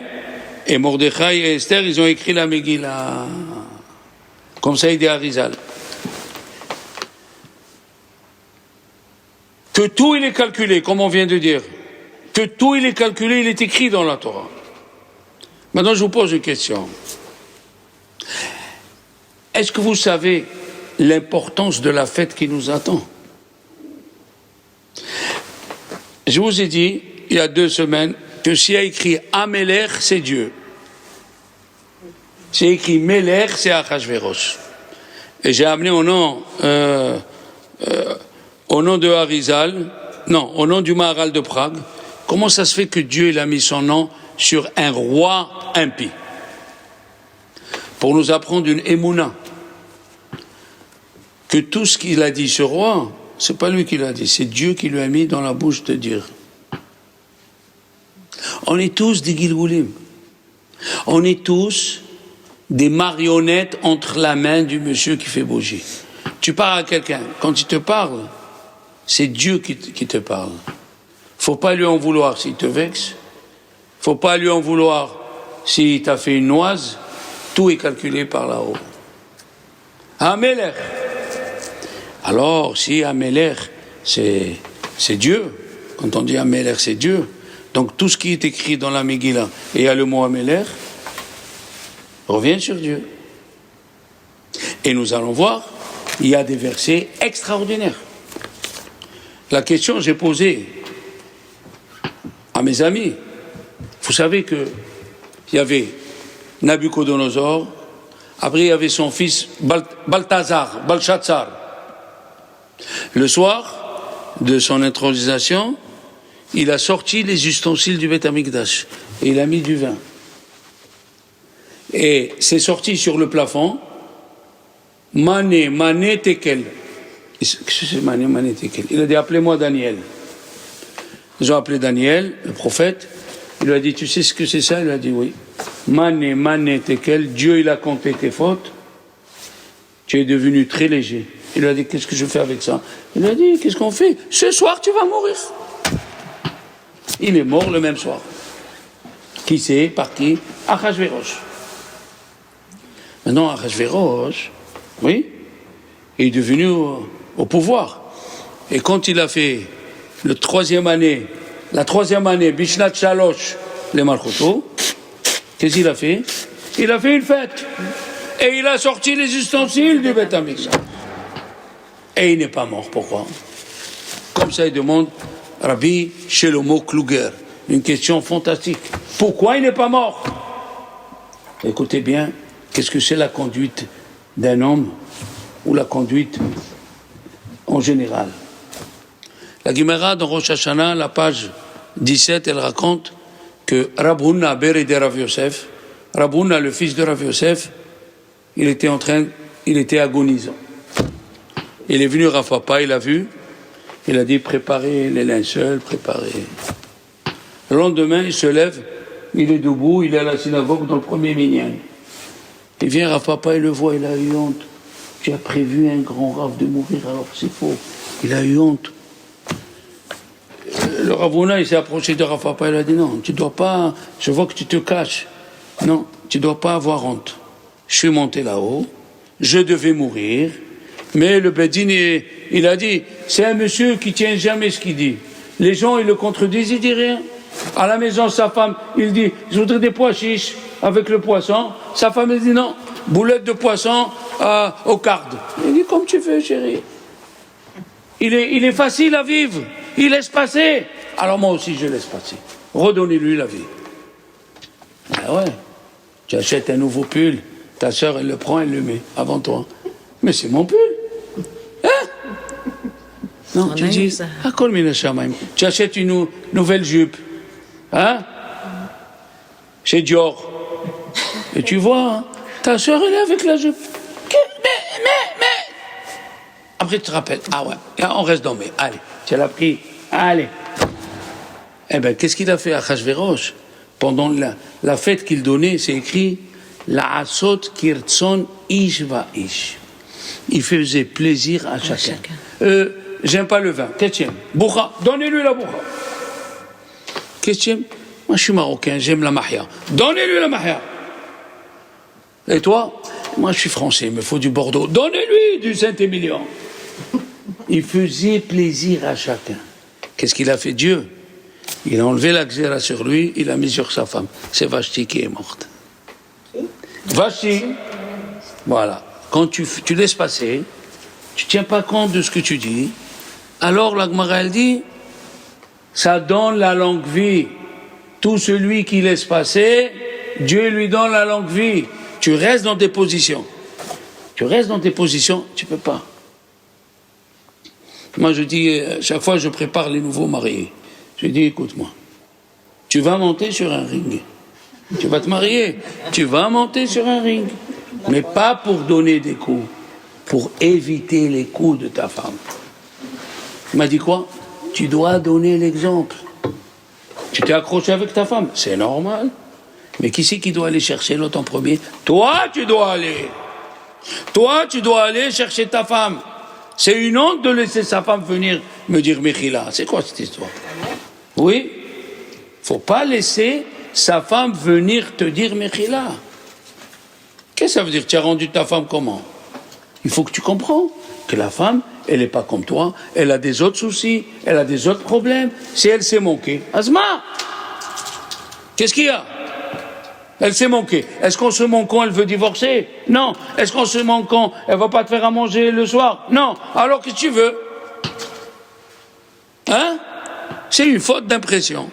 et Mordechai et Esther, ils ont écrit la Megillah. Comme ça, il dit à Arizal. Que tout il est calculé, comme on vient de dire. Que tout il est calculé, il est écrit dans la Torah. Maintenant, je vous pose une question. Est-ce que vous savez l'importance de la fête qui nous attend? Je vous ai dit, il y a 2 semaines, que s'il y a écrit Amelech, c'est Dieu. C'est écrit Melech, c'est Achashverosh. Et j'ai amené au nom de Arizal, non, au nom du Maharal de Prague, comment ça se fait que Dieu il a mis son nom sur un roi impie? Pour nous apprendre une émouna. Que tout ce qu'il a dit, ce roi, c'est pas lui qui l'a dit, c'est Dieu qui lui a mis dans la bouche de dire. On est tous des Gilgoulim. On est tous des marionnettes entre la main du monsieur qui fait bouger. Tu parles à quelqu'un, quand il te parle, c'est Dieu qui te parle. Faut pas lui en vouloir s'il te vexe. Faut pas lui en vouloir s'il t'a fait une noise. Tout est calculé par là-haut. Amelech. Alors, si Amelech, c'est Dieu, quand on dit Amelech, c'est Dieu, donc tout ce qui est écrit dans la Megillah, et il y a le mot Amelech, revient sur Dieu. Et nous allons voir, il y a des versets extraordinaires. La question que j'ai posée à mes amis, vous savez qu'il y avait Nabucodonosor, après il y avait son fils Balthazar. Le soir de son intronisation, il a sorti les ustensiles du Beth Amikdash et il a mis du vin. Et c'est sorti sur le plafond, Mané, Tekel. Qu'est-ce que c'est Mané, Tekel? Il a dit, appelez-moi Daniel. Ils ont appelé Daniel, le prophète. Il lui a dit, tu sais ce que c'est ça? Il lui a dit, oui. Mané, Tekel. Dieu, il a compté tes fautes. Tu es devenu très léger. Il lui a dit, qu'est-ce que je fais avec ça? Il lui a dit, qu'est-ce qu'on fait? Ce soir, tu vas mourir. Il est mort le même soir. Qui c'est? Par qui? Achashverosh. Maintenant, Achashverosh, oui, il est devenu au pouvoir. Et quand il a fait la troisième année, Bishnat Shalosh, les Malchuto, qu'est-ce qu'il a fait? Il a fait une fête. Et il a sorti les ustensiles du Beth Amikdash. Et il n'est pas mort. Pourquoi? comme ça, il demande Rabbi Shlomo Kluger, une question fantastique. Pourquoi il n'est pas mort? Écoutez bien, qu'est-ce que c'est la conduite d'un homme ou la conduite en général? La Gemara dans Rosh Hashanah, la page 17, elle raconte que Rav Huna Bered Rav Yosef, Rav Huna, le fils de Rav Yosef, il était agonisant. Il est venu Rav Papa, il a vu, il a dit préparez les linceuls, préparez. Le lendemain, il se lève, il est debout, il est à la synagogue dans le premier minyan. Il vient Rav Papa, il le voit, il a eu honte. Tu as prévu un grand Rav de mourir, alors c'est faux. Il a eu honte. Le Rav Huna, il s'est approché de Rav Papa, il a dit non, tu dois pas, je vois que tu te caches. Non, tu dois pas avoir honte. Je suis monté là-haut, je devais mourir, mais le Bedin, il a dit, c'est un monsieur qui tient jamais ce qu'il dit. Les gens, ils le contredisent, il dit rien. À la maison, sa femme, il dit, je voudrais des pois chiches avec le poisson. Sa femme, elle dit non, boulette de poisson au carde. Il dit, comme tu veux, chérie. Il est facile à vivre. Il laisse passer. Alors moi aussi, je laisse passer. Redonnez-lui la vie. Ah ouais. Tu achètes un nouveau pull, ta sœur, elle le prend, elle le met avant toi. Mais c'est mon pull. Hein? Non, tu dis, tu achètes une nouvelle jupe. Hein? Chez Dior. Et tu vois, hein, ta sœur, elle est avec la jupe. Mais. Après, tu te rappelles. Ah ouais, on reste dans mais. Allez, tu l'as pris. Allez. Eh bien, qu'est-ce qu'il a fait à Achashverosh? Pendant la fête qu'il donnait, c'est écrit la asot kirtson ish va ish. Il faisait plaisir à chacun. J'aime pas le vin. Qu'est-ce que tu aimes? Bourra. Donnez-lui la bourra. Qu'est-ce que tu aimes? Moi, je suis marocain, j'aime la mahia. Donnez-lui la mahia. Et toi? Moi, je suis français, il me faut du Bordeaux. Donnez-lui du Saint-Émilion. Il faisait plaisir à chacun. Qu'est-ce qu'il a fait Dieu? Il a enlevé la xéra sur lui, il a mis sur sa femme. C'est Vashti qui est morte. Vashti. Voilà. Quand tu laisses passer, tu ne tiens pas compte de ce que tu dis, alors la Gemara elle dit, ça donne la longue vie. Tout celui qui laisse passer, Dieu lui donne la longue vie. Tu restes dans tes positions. Tu restes dans tes positions, tu ne peux pas. Moi je dis, chaque fois je prépare les nouveaux mariés. Je dis, écoute-moi, tu vas monter sur un ring. Tu vas te marier, tu vas monter sur un ring. Mais pas pour donner des coups, pour éviter les coups de ta femme. Il m'a dit quoi? Tu dois donner l'exemple. Tu t'es accroché avec ta femme, c'est normal. Mais qui c'est qui doit aller chercher l'autre en premier? Toi, tu dois aller. Toi, tu dois aller chercher ta femme. C'est une honte de laisser sa femme venir me dire Mechila. C'est quoi cette histoire? Oui, faut pas laisser sa femme venir te dire Mechila. Qu'est-ce que ça veut dire? Tu as rendu ta femme comment? Il faut que tu comprends que la femme, elle n'est pas comme toi, elle a des autres soucis, elle a des autres problèmes. Si elle s'est manquée, Asma, qu'est-ce qu'il y a? Elle s'est manquée. Est-ce qu'en se manquant, elle veut divorcer? Non. Est-ce qu'en se manquant, elle va pas te faire à manger le soir? Non. Alors qu'est-ce que tu veux? Hein? C'est une faute d'impression.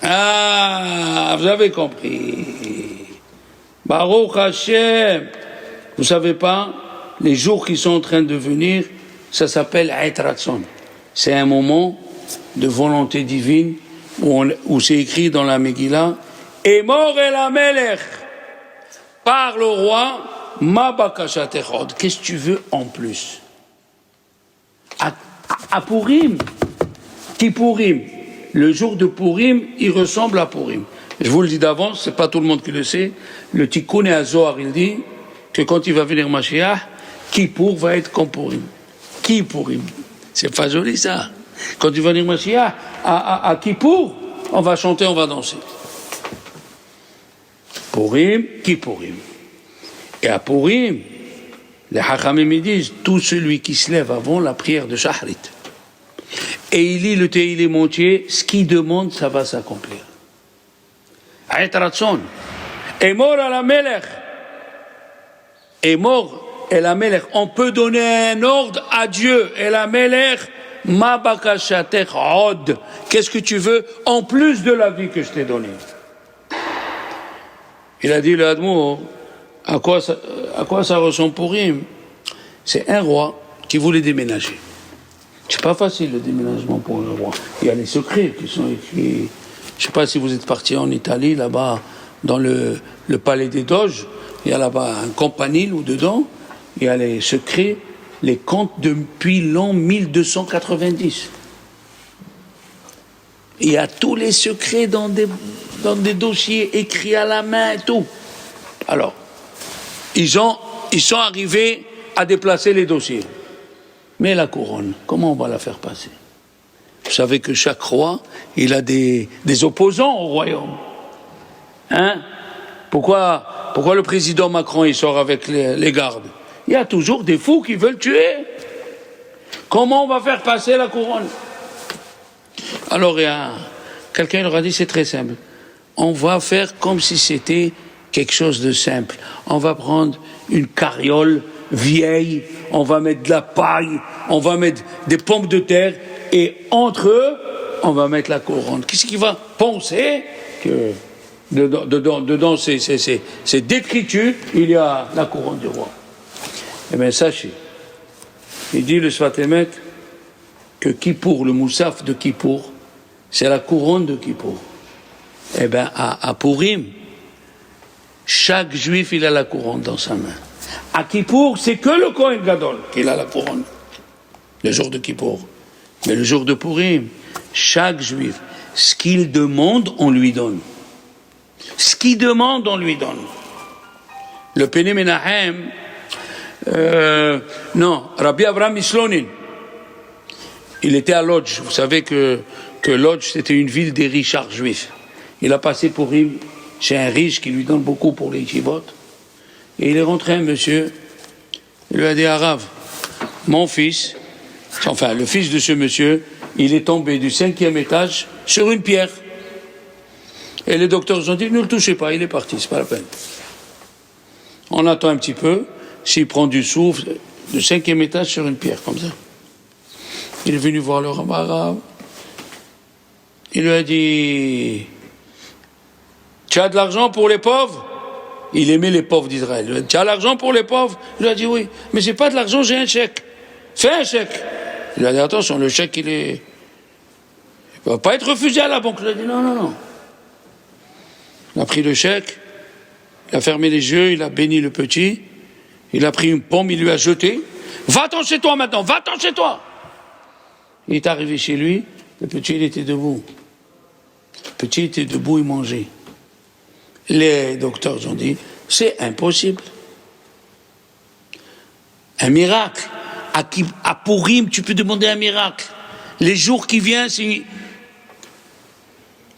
Ah, vous avez compris. Baruch Hashem. Vous savez pas, les jours qui sont en train de venir, ça s'appelle Ait Ratzon. C'est un moment de volonté divine où c'est écrit dans la Megillah, et mort el Amelech, par le roi, ma bakashatechod. Qu'est-ce que tu veux en plus? À Purim, Kippourim, le jour de Purim, il ressemble à Purim. Je vous le dis d'avance, c'est pas tout le monde qui le sait. Le Tikkun HaZohar, il dit que quand il va venir Mashiach, Kippour va être comme Purim. Kippourim. C'est pas joli ça. Quand il va venir Mashiach, à Kippour, on va chanter, on va danser. Purim, Kippourim. Et à Purim, les Hachamim disent, tout celui qui se lève avant la prière de Shahrit, et il lit le Tehillim entier, ce qu'il demande, ça va s'accomplir. Ait Ratzon. Et mort à la Melech. Et mort, El Amelech, on peut donner un ordre à Dieu. El Amelech, ma bakashatech od. Qu'est-ce que tu veux en plus de la vie que je t'ai donnée? Il a dit le Admour, à quoi ça ressemble Purim? C'est un roi qui voulait déménager. C'est pas facile le déménagement pour un roi. Il y a les secrets qui sont écrits. Je sais pas si vous êtes parti en Italie, là-bas, dans le palais des Doges, il y a là-bas un campanile où dedans, il y a les secrets, les comptes depuis l'an 1290. Il y a tous les secrets dans des dossiers écrits à la main et tout. Alors, ils sont arrivés à déplacer les dossiers. Mais la couronne, comment on va la faire passer? Vous savez que chaque roi, il a des opposants au royaume. Hein? Pourquoi le président Macron, il sort avec les gardes? Il y a toujours des fous qui veulent tuer. Comment on va faire passer la couronne? Alors, quelqu'un leur a dit, c'est très simple. On va faire comme si c'était quelque chose de simple. On va prendre une carriole vieille, on va mettre de la paille, on va mettre des pommes de terre, et entre eux, on va mettre la couronne. Qu'est-ce qui va penser que dedans ces détritus, il y a la couronne du roi? Eh bien, sachez, il dit le Sfat Emet que Kippour, le Moussaf de Kippour, c'est la couronne de Kippour. Eh bien, à Purim, chaque juif, il a la couronne dans sa main. À Kippour, c'est que le Kohen Gadol qui a la couronne, le jour de Kippour. Mais le jour de Purim, chaque juif, ce qu'il demande, on lui donne. Ce qu'il demande, on lui donne. Le Peni Menahem, Rabbi Avraham Mislonin, il était à Lodz. Vous savez que Lodz, c'était une ville des richards juifs. Il a passé Purim chez un riche qui lui donne beaucoup pour les yeshivot. Et il est rentré un monsieur, il lui a dit, Arav, mon fils, enfin le fils de ce monsieur, il est tombé du 5e étage sur une pierre. Et les docteurs ont dit, ne le touchez pas, il est parti, c'est pas la peine. On attend un petit peu, s'il prend du souffle, du 5e étage sur une pierre, comme ça. Il est venu voir le rabbin arabe. Il lui a dit, tu as de l'argent pour les pauvres? Il aimait les pauvres d'Israël. Tu as l'argent pour les pauvres? Il lui a dit oui. Mais c'est pas de l'argent, j'ai un chèque. Fais un chèque. Il lui a dit attention, le chèque il va pas être refusé à la banque. Il a dit non. Il a pris le chèque, il a fermé les yeux, il a béni le petit, il a pris une pomme, il lui a jeté. Va-t'en chez toi maintenant, va-t'en chez toi. Il est arrivé chez lui, le petit il était debout. Le petit était debout, il mangeait. Les docteurs ont dit, c'est impossible. Un miracle. À Purim, tu peux demander un miracle. Les jours qui viennent, il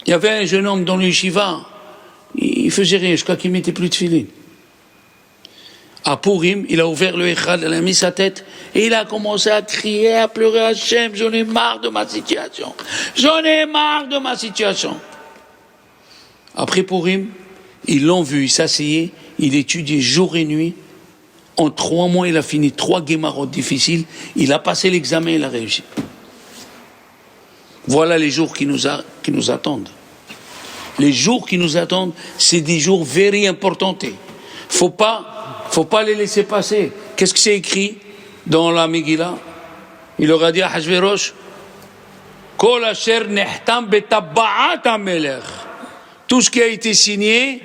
y avait un jeune homme dans le yeshiva, il faisait rien, je crois qu'il mettait plus de filets. À Purim, il a ouvert le Echad, il a mis sa tête, et il a commencé à crier, à pleurer à Hachem, j'en ai marre de ma situation. J'en ai marre de ma situation. Après Purim, ils l'ont vu, il s'asseyait, il étudiait jour et nuit. En 3 mois, il a fini 3 guémarots difficiles. Il a passé l'examen, il a réussi. Voilà les jours qui nous attendent. Les jours qui nous attendent, c'est des jours very importants. Faut pas les laisser passer. Qu'est-ce que c'est écrit dans la Megillah? Il leur a dit à Hachvérosh, Kol asher nehtam betabba'at hamelech. Tout ce qui a été signé,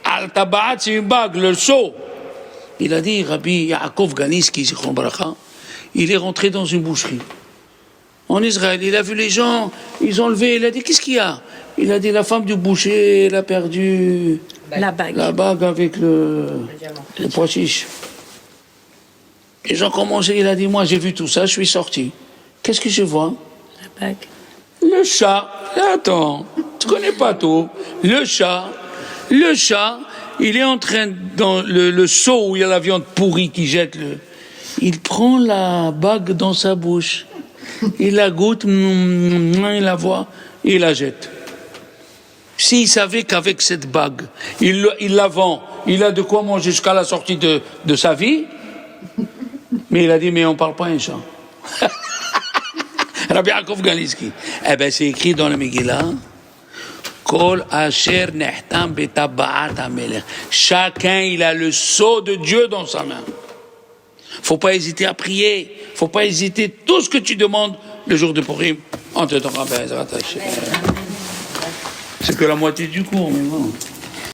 al-tabaat, c'est une bague, le sceau. Il a dit, Rabbi Yaakov Ganiski, il est rentré dans une boucherie. En Israël, il a vu les gens, ils ont levé, il a dit, qu'est-ce qu'il y a? Il a dit, la femme du boucher, elle a perdu la bague avec le pois chiche. Ils ont commencé, il a dit, moi j'ai vu tout ça, je suis sorti. Qu'est-ce que je vois? La bague. Le chat, attends, tu connais pas tout. Le chat, il est en train, dans le seau où il y a la viande pourrie qui jette il prend la bague dans sa bouche, il la goûte, il la voit, et il la jette. S'il savait qu'avec cette bague, il la vend, il a de quoi manger jusqu'à la sortie de sa vie, Mais il a dit, mais on ne parle pas un chant. Rabbi Yaakov Galiski. Eh bien, c'est écrit dans le Megillah. Kol asher nehtam betaba'at hamelech. Chacun, il a le sceau de Dieu dans sa main. Faut pas hésiter à prier. Faut pas hésiter. Tout ce que tu demandes le jour de Purim, on te donnera. C'est que la moitié du cours, mais bon.